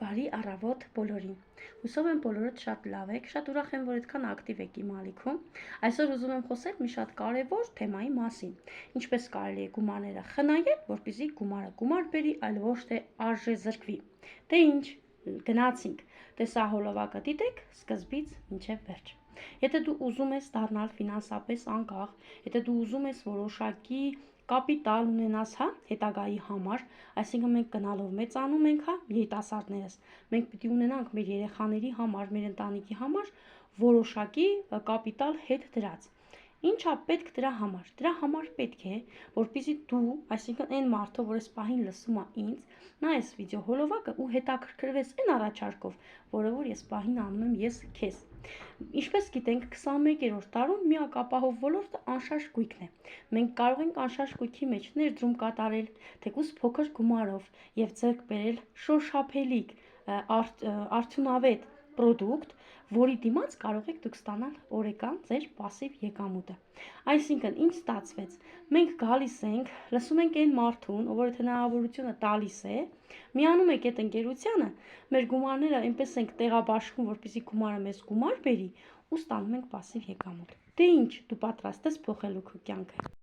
Բարի առավոտ բոլորին։ Հուսով եմ բոլորդ շատ լավ եք, շատ ուրախ եմ, որ այդքան ակտիվ եք իմ ալիքում։ Այսօր ուզում եմ խոսել մի շատ կարևոր թեմայի մասին։ Ինչպես կարելի է գումարները խնայել, որպեսզի գումարը գումար բերի, այլ ոչ թե արժե զրկվի։ Դե ինչ, գնացինք։ Տեսա հոլովակը դիտեք սկզբից մինչև վերջ։ Եթե դու ուզում ես դառնալ ֆինանսապես անկախ, եթե դու ուզում ես որոշակի կապիտալ ունենաս, հա, հետագայի համար, այսինքն մենք գնալով մեծանում ենք, հա, երիտասարդներս, մենք պիտի ունենանք մեր երեխաների համար, մեր ընտանիքի համար որոշակի կապիտալ հետ դրած։ Ինչա պետք դրա համար։ Դրա համար պետք է, որպեսզի դու, այսինքն այն մարդը, որ այս պահին լսում է ինձ, նայես վիդեո հոլովակը ու հետաքրքրվես այն առաջարկով, որը որ ես պահին անում եմ ես քեզ։ Ինչպես գիտենք, 21-րդ դարում միակ ապահով ոլորտը անշարժ գույքն է։ Մենք կարող ենք անշարժ գույքի մեջ ներդրում կատարել, թեկուզ փոքր գումարով եւ ձեռք բերել շոշափելիք, արդյունավետ պրոդուկտ, որի դիմաց կարող եք դուք ստանալ օրեկան ձեր պասիվ եկամուտը։ Այսինքն, ինչ ստացվեց։ Մենք գալիս ենք, լսում ենք այն մարդուն, ով որ հնարավորությունը տալիս է, միանում եք այդ ընկերությանը, մեր գումարները այնպես ենք տեղաբաշխում, որպեսզի գումարը մեզ գումար բերի ու ստանում ենք պասիվ եկամուտ։ Դե ինչ, դու պատրաստ ես փոխելու քո կյանքը։